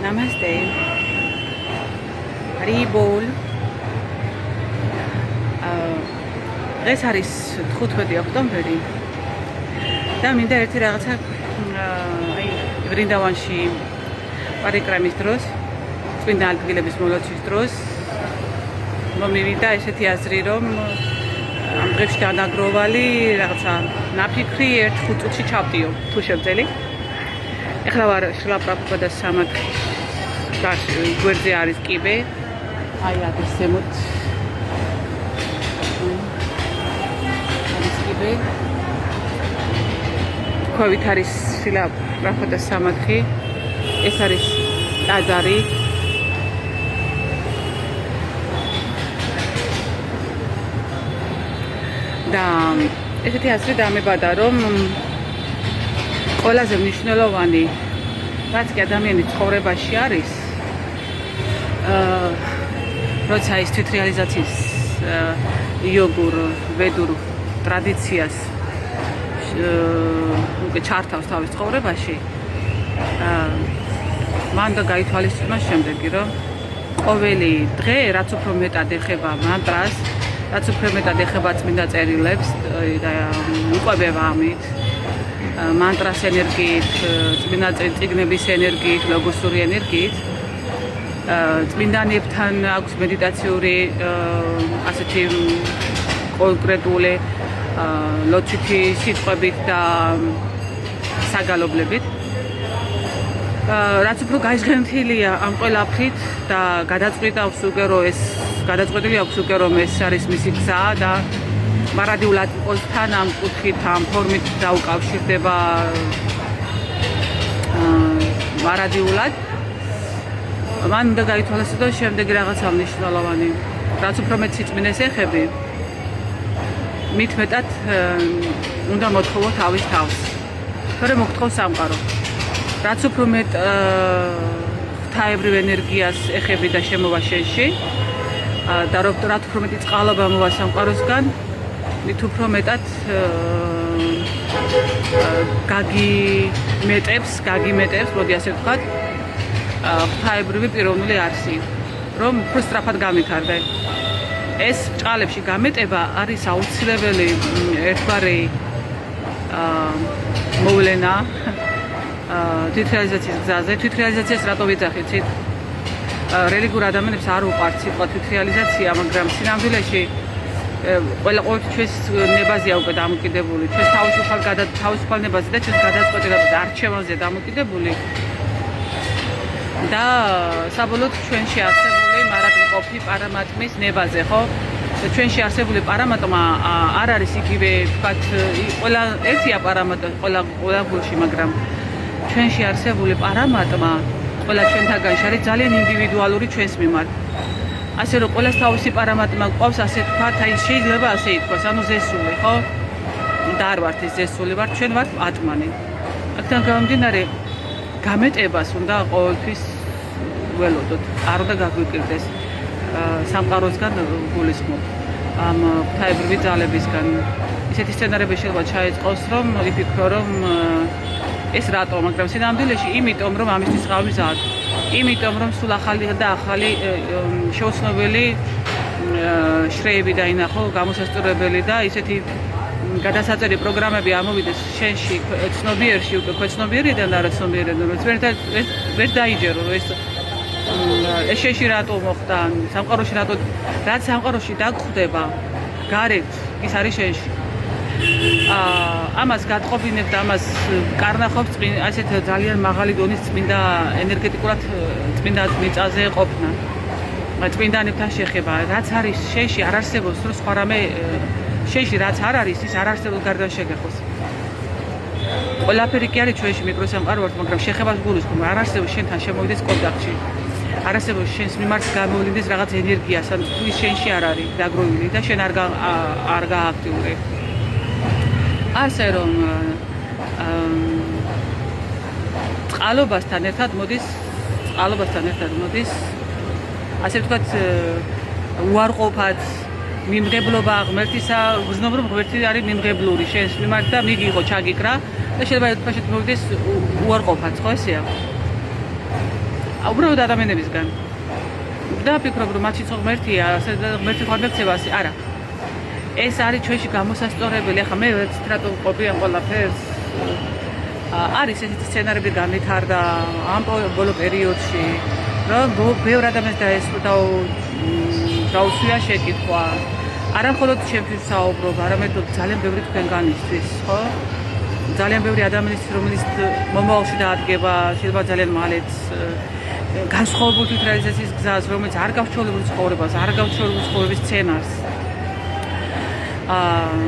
Namaste. Ribol. ეს არის 15 ოქტომბერი. და მინდა ერთი რაღაცა აი ვრინდავანში პარიკრამის დროს, წმინდა ადგილების მოლოცვის დროს მომივიდა ესეთი აზრი, რომ ამ დღეებში დანაგროვალი რაღაცა ნაფიქრი 1-5 წუთში ჩავდიო, თუ შევძელი. ეხლა ვარ შრილა პრაბჰუპადას სამარხის გვერდზე არის კიბე. აი არის ზემოთ ქვევით არის შრილა პრაბჰუპადას სამარხი. ეს არის ტაძარი. და ესეთი აზრი დამებადა, რომ ყველაზე მნიშვნელოვანი რაც კი ადამიანის ცხოვრებაში არის, როცა ის თვითრეალიზაციის იოგურ ვედურ ტრადიციას ჩართავს თავის ცხოვრებაში, მან და გაითვალისწინა შემდეგი, რომ ყოველი დღე რაც უფრო მეტად ეხება მანტრას, რაც უფრო მეტად ეხება წმინდა წერილებს და იყვებება ამით, მანტრას ენერგიით, წმინდა წიგნების ენერგიით, ლოგოსური ენერგიით, წმინდანებთან აქვს მედიტაციური ასეთი კონკრეტული ლოცვითი სიტყვებით და საგალობლებით. რაც უფრო გაიზღენთილია ამ ყველაფრით და გადაწყვეტილი აქვს უკვე რომ ეს არის მისი გზა და მარადიულად იყოსთან ამ კუთხით, ამ ფორმით დაუკავშირდება მარადიულად. მან უნდა გაითვალისწინოს შემდეგი რაღაცა მნიშვნელოვანი. რაც უფრო მეტ სიწმინდეს ეხები, მით მეტად უნდა მოთხოვო თავის თავს. თორემ მოგთხოვ სამყარო. რაც უფრო მეტ ღვთაებრივ ენერგიას ეხები და შემოვა შენში და რაც უფრო მეტი წყალობა მოვა სამყაროსგან, მით უფრო მეტად გაგიმეტებს, მოდი ასე ვთქვათ, ღვთაებრივი პიროვნული არსი, რომ უფრო სწრაფად გამიქარდე. ეს ჭყალებში გამეტება არის აუცილებელი ერთგვარი მოვლენა თვითრეალიზაციის გზაზე. თვითრეალიზაციას რატო ვიძახით? რელიგიურ ადამიანებს არ უყვართ სიტყვა თვითრეალიზაცია, მაგრამ სინამდვილეში ყოველთვის ჩვენს ნებაზეა უკვე დამოკიდებული, ჩვენს თავისუფალ ნებაზე და ჩვენს გადაწყვეტილებაზე, არჩევანზე დამოკიდებული და საბოლოოდ ჩვენში არსებული მარადმყოფი პარამატმის ნებაზე, ხო? ჩვენში არსებული პარამატმა არ არის იგივე, თქვათ, ყველა ერთია პარამატი ყველა გულში, მაგრამ ჩვენში არსებული პარამატმა ყველა ჩვენთაგანში არის ძალიან ინდივიდუალური ჩვენს მიმართ. ასე რომ ყველას თავისი პარამატმა გვყავს, ასე თქვათ, აი შეიძლება ასე ითქვას, ანუ ზესული, ხო? და არ ვართ ეს ზესული, ვართ ჩვენ ვართ ატმანი. აქედან გამომდინარე, გამეტებას უნდა ყოველთვის ველოდოთ, არ უნდა გაგვიკრდეს სამყაროსგან გულისხმობ ამ ღვთაებრივი ძალებისგან. ისეთი სცენარები შეიძლება ჩაეწყოს, რომ იფიქრო, რომ ეს რატო, მაგრამ სინამდვილეში იმიტომ, რომ ამისთვის ყავი ზად. იმიტომ, რომ სულ ახალი და ახალი შეუცნობელი შრეები დაინახო, გამოსასწორებელი და ისეთი გადასაწერი პროგრამები ამოვიდეს შენში ცნობიერში, უკვე ქვეცნობიერიდან და არაცნობიერიდან, რომ ვერ დაიჯერო, რომ ეს შენში რატო მოხდა, სამყაროში რატო, რაც სამყაროში დაგხვდება გარეთ, ის არის შენში. ამას გატყობინებ და ამას კარნახობს ასეთ ძალიან მაღალი დონის წმინდა ენერგეტიკულად წმინდა მიწაზე ყოფნა. წმინდანებთან შეხება, რაც არის შენში არ არსებობს, რომ სხვა რამე შენში რაც არ არის, ის არ არსებობს გარდა შეგეხოს. ყველაფერი კი არის ჩვენში მიკროსამყარო ვართ, მაგრამ შეხებას გულისხმობ, არ არსებობს შენთან შემოვიდეს კონტაქტში. არ არსებობს შენს მიმართ გამოვლინდეს რაღაც ენერგია, ანუ თუ ის შენში არ არის დაგროვილი და შენ არ გააქტიურებ. ასე რომ წყალობასთან ერთად მოდის, ასე ვთქვათ, უარყოფად მიმღებლობა ღმერთისა, გრძნობ რომ ღმერთი არის მიმღებლური შენს მიმართ და მიგიღო ჩაგიკრა და შეიძლება ერთბაშეთ მოვიდეს უარყოფად, ხო ესეა? უბრალოდ ადამიანებისგან. და ვფიქრობ, რომ მათი ღმერთია, ღმერთი ხარბექცება არა. ეს არის ჩვენში გამოსასწორებელი. ახლა მე რატომ ვყოფი ამ ყველაფერს? არის ესეთი სცენარები განვითარდა ამ ბოლო პერიოდში, რომ ბევრ ადამიანს დაუსვია შეკითხვა. არა მხოლოდ ჩემთვის საუბრობ, არამედ ძალიან ბევრი თქვენგანისთვის, ხო? ძალიან ბევრი ადამიანის, რომელიც მომავალში დაადგება, შეიძლება ძალიან მალეც განსხვავებულ თვითრეალიზაციის გზას, რომელიც არ გავჩვეულებულ ცხოვრებას, არ გავჩვეულებულ ცხოვრების სცენარს.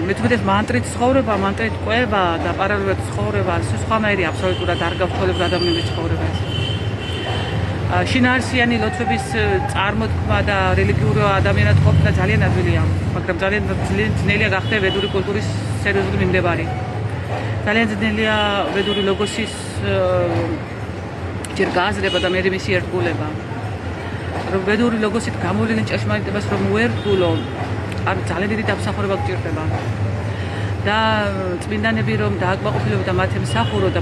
მეთუდეს მანტრით ცხოვრება, მანტრით ყვება და პარალელურად ცხოვრება, სხვანაირი აბსოლუტურად არ გავჩვეულებულ ადამიანების ცხოვრებას. შინაარსიანი ლოცვების წარმოთქმა და რელიგიური ადამიანად ყოფნა ძალიან ადვილია, მაგრამ ძალიან ძნელია გახდეს ვედური კულტურის სერიოზული მიმდევარი. ძალიან ძნელია ვედური ლოგოსის ჯერ გააზრება და მერე მისი ერთგულება. რომ ვედური ლოგოსით გამოვლენილ ჭეშმარიტებას რომ უერთგულო, არ ძალიან დიდი დამსახურება გჭირდება. და წმინდანები რომ დააკმაყოფილებოდა მათ ემსახურო და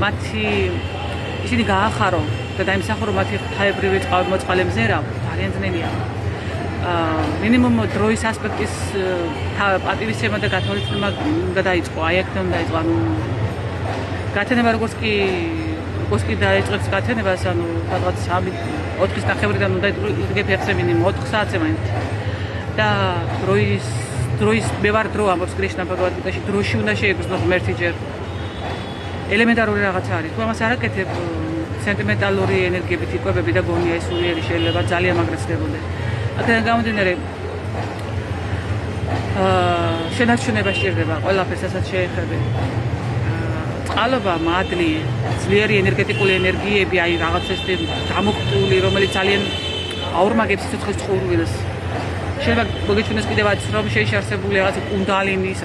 მათი ისინი გაახარო და დაიმსახურო მათი ღვთაებრივი წყალმოწყალე მზერა, ძალიან ძნელია. მინიმუმ დროის ასპექტის პატივისცემა და გათვალისწინება უნდა დაიწყო, აი აქედან დაიწყო. ანუ გათენება როგორც კი დაიწყებს გათენებას, ანუ რაღაც 3-4 ნახევრიდან უნდა იდგე ფეხზე მინიმუმ 4 საათზე მაინც. და დროის მე ვარ დრო ამბობს კრიშნა ბაგავად-გიტაში, დროში უნდა შეეგრძნო ღმერთი ჯერ. ელემენტარული რაღაცა არის. თუ ამას არ აკეთებ, სენტიმენტალური ენერგიებით იკვებები და გონია ეს სულიერი შეიძლება ძალიან მაგრაცდებოდეს. აქედან გამომდინარე, შენარჩუნება სჭირდება ყველაფერს, რასაც შეეხები. წყალობა, მადლი, ძლიერი ენერგეტიკული ენერგიები, აი რაღაც ეს დამოკლული, რომელიც ძალიან აორმაგებს სიცოცხლის წყურვილს. შეიძლება მოგეჩვენოს კიდევაც რომ შეიშარსებული რაღაც კუნდალინის,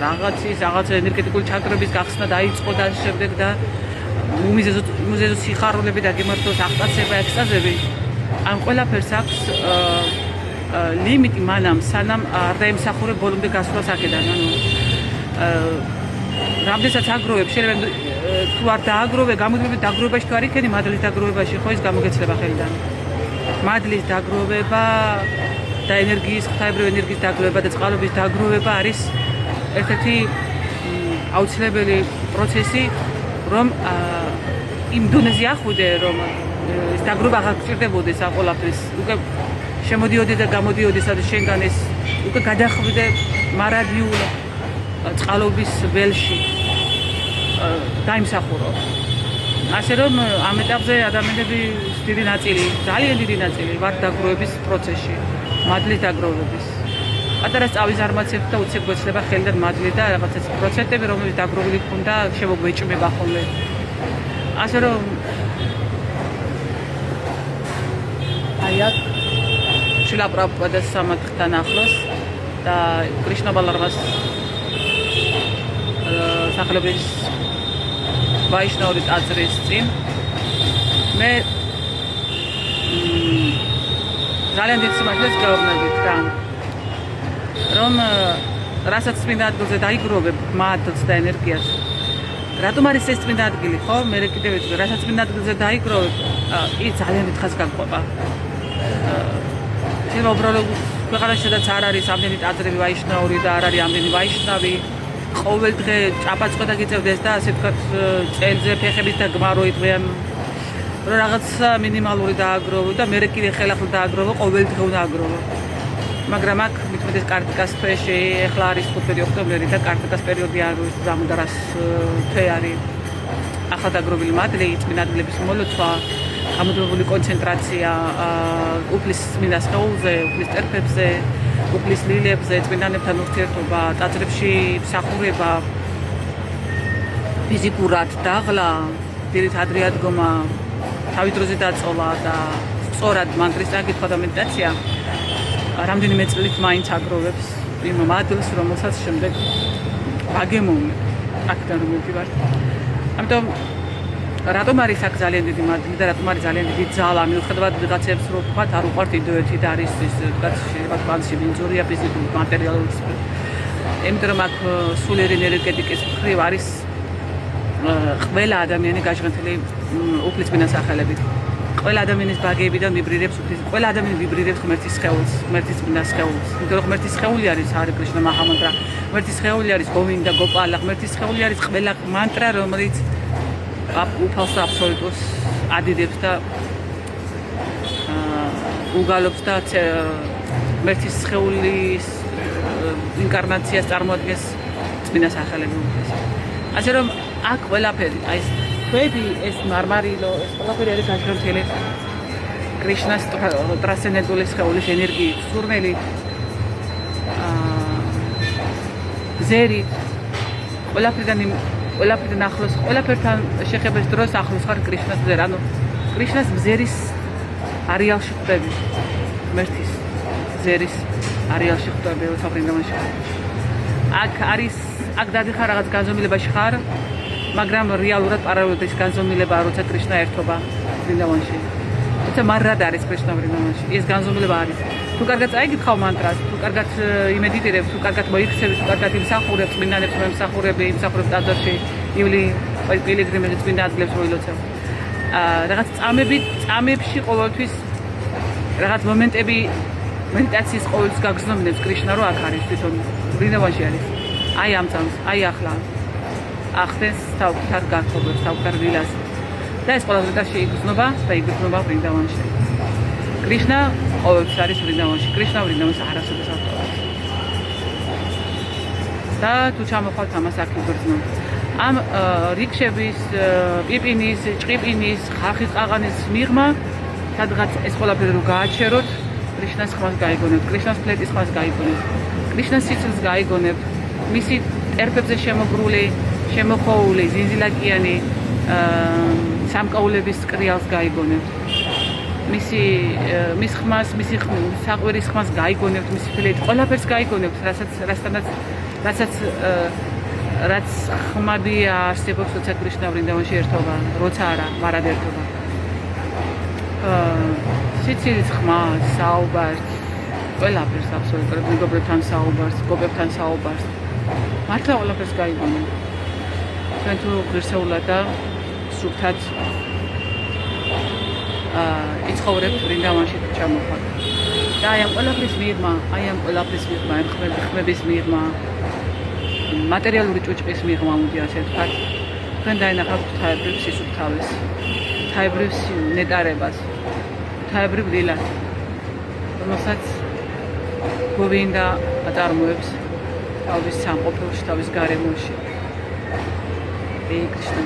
რაღაც ენერგეტიკული ჩაქრების გახსნა დაიწყო და შემდეგ და მუზეზე სიხარულები დაგემართოს, აღტაცება, ექსტაზები. ამ ყველაფერს აქვს ლიმიტი მანამ, სანამ არ დაემსახურე ბოლომდე გასვლას აქედან. ანუ რამდენსაც აგროვებ, შეიძლება თუ არ დააგროვე, გამოგვიდგები დაგროვებაში თუ არ იქენი, მადლის დაგროვებაში ხო ეს გამოგეცლება ხელიდან. მადლის დაგროვება და ენერგიის, ღვთაებრივი ენერგიის დაგროვება და წყალობის დაგროვება არის ერთ-ერთი აუცილებელი პროცესი, რომ იმ დონეზე ახვიდე, რომ ეს დაგროვება აღარ გჭირდებოდეს ამ ყველაფრის. უკვე შემოდიოდი და გამოდიოდი სადაც შენგან ეს უკვე გადახვიდე მარადიულ წყალობის ველში დაიმსახურო. ასე რომ ამ ეტაპზე ადამიანების დიდი ნაწილი, ძალიან დიდი ნაწილი ვარ დაგროვების პროცესში, მადლის დაგროვების. პატარა სწავის არმაცებს და უცებ გვეცლება ხელიდან მადლი და რაღაც ეს პროცენტები, რომელიც დაგროვილი ქონდა, შემოგვეჭმება ხოლმე. ასე რომ აი აქ შილა პრაბჰუპადას სამარხთან ახლოს და კრიშნა ბალარვას სახელობის ვაიშნაური ტაძრის წინ მე ძალიან დიდ სიმართლეს გავაბნევით რა, რომ რასაც წმინდა ადგილზე დაიგროვებ მადლს და ენერგიას, რატომ არის ეს წმინდა ადგილი, ხო? მე კიდევ ვიტყვი, რასაც წმინდა ადგილზე დაიგროვებ, ის ძალიან დიდ ხაზს გაგყვება. შეიძლება უბრალოდ ქვეყანაში სადაც არ არის ამდენი ტაძრები ვაიშნაური და არ არის ამდენი ვაიშნავი, ყოველ დღე ჭაპაწყვა დაგიწევდეს და ასე ვთქვათ წელზე ფეხებით და გმარო იტყვიან, რომ რაღაცა მინიმალური დააგროვო და მე კიდე ხელახლა დააგროვო, ყოველ დღე უნდა აგროვო. მაგრამ აქ მithumetes კარტიკას თვეში, ახლა არის 5 ოქტომბერი და კარტიკას პერიოდი არის, დამუდარას თვე არის. ახლა დაგროვილი მადლი, წმინდა ადგილების მოლოცვა, გამუდმებული კონცენტრაცია, უფლის წმინდა სხეულზე, უფლის წერფებზე, უფლის ლილებზე, წმინდანებთან ურთიერთობა, ტაძრებში მსახურება, ფიზიკურად დაღლა, ძირითადი ადგომა, თავიდროზე დაწოლა და სწორად მანტრის წაკითხვა და მედიტაცია რამდენიმე წლით მაინც აგროვებს იმ მადლს, რომელსაც შემდეგ აგემოვნებ აქედან რომ მივდივარ. ამიტომ რატომ არის აქ ძალიან დიდი მადლი და რატომ არის ძალიან დიდი ძალა, მიუხედავად ვიღაცებს რომ თქვათ არ უყვართ ინდოეთი და არის ეს თქვათ შეიძლება პანსი ბინძურია ფიზიკური მატერიალური. იმიტომ რომ აქ სულიერი ენერგეტიკის მხრივ არის ყველა ადამიანი გაჟღენთილი უფლის წმინდა სახელებით. ყველა ადამიანის ბაგეებიდან ვიბრირებს უთის. ყველა ადამიანი ვიბრირებს ღმერთის სხეულს, ღმერთის წმინდა სხეულს. იმიტომ რომ ღმერთის სხეული არის ჰარი კრიშნა მაჰამანტრა. ღმერთის სხეული არის გოვინდა გოპალა. ღმერთის სხეული არის ყველა მანტრა, რომელიც უფალს და აბსოლუტურს ადიდებს და უგალობს და ღმერთის სხეულის ინკარნაციას წარმოადგენს წმინდა სახელები. ასე რომ აქ ყველაფერი, აი ეს ქვები, ეს მარმარილო, ეს ყველაფერი არის გაშრომთელი კრიშნას ტრანსცენდენტული სხეულის ენერგიით, სურნელით, ზერით, ყველაფერთან ახლოს, ყველაფერთან შეხების დროს ახლოს ხარ კრიშნას მზერ. ანუ კრიშნას მზერის არეალში ხვდები, ღმერთის მზერის არეალში ხვდები, როცა ბრინდავანში ხარ. აქ დადიხარ რაღაც განზომილებაში ხარ, მაგრამ რეალურად პარალელურად ის განზომილება, როცა კრიშნა ერთობა ბრინდავანში. როცა მარად არის კრიშნა ბრინდავანში, ეს განზომილება არის. თუ კარგად წაიგითხავ მანტრას, თუ კარგად იმედიტირებ, თუ კარგად მოიქცევი, თუ კარგად იმსახურებ წმინდანებს, მომსახურები, იმსახურებ ტაძარში, იული პილიგრიმები წმინდა ადგილებს მოილოცავ. რაღაც წამებში ყოველთვის რაღაც მომენტები მედიტაციის ყოველთვის გაგზნობნებს კრიშნა, რომ აქ არის თვითონ ბრინდავანში არის. აი ამ წამს, აი ახლა ახდენს თავკითარ გართობებს, თავკითარ ვილას. და ეს ყველა ბრინდაში იგრძნობა და იგრძნობა ბრინდავანში. კრიშნა ყოველთვის არის ბრინდავანში. კრიშნა ბრინდავანს არასოდეს არ ტოვებს. და თუ ჩამოხვალთ ამას აქ იგრძნობ. ამ რიქშების, პიპინის, ჭყიპინის, ხალხის ყაღანის მიღმა, სადღაც ეს ყველაფერი რო გააჩეროთ, კრიშნას ხმას გაიგონებთ, კრიშნას ფლეტის ხმას გაიგონებთ, კრიშნას სიცილს გაიგონებთ, მისი ტერფებზე შემოგრული, შემოხოვული, ზინზილაკიანი სამკაულების კრიალს გაიგონებთ. მის ხმას, მისი საყვირის ხმას გაიგონებთ, მისი ფლეტი, ყველაფერს გაიგონებთ, რაც ხმები არსებობს, როცა კრიშნა ბრინდავანში ერთობა, როცა არა, მარად ერთობა. სიცილის ხმა, საუბარს, ყველაფერს აბსოლუტურად, მეგობრებთან საუბარს, გოგებთან საუბარს. მართლა ყველაფერს გაიგონებთ. თქვენ თუ ღირსეულად და სუფთად იცხოვრებთ ბრინდავანში თუ ჩამოხვართ. და აი ამ ყველაფრის მიღმა, ამ ხმების მიღმა, მატერიალური ჭუჭყის მიღმა, მოდი ასე ვთქვათ, თქვენ დაინახავთ ღვთაებრივ სისუფთავეს, ღვთაებრივ ნეტარებას, ღვთაებრივ დილას, რომელსაც გოვინდა აწარმოებს თავის სამყოფელში, თავის გარემოში. კრიშნა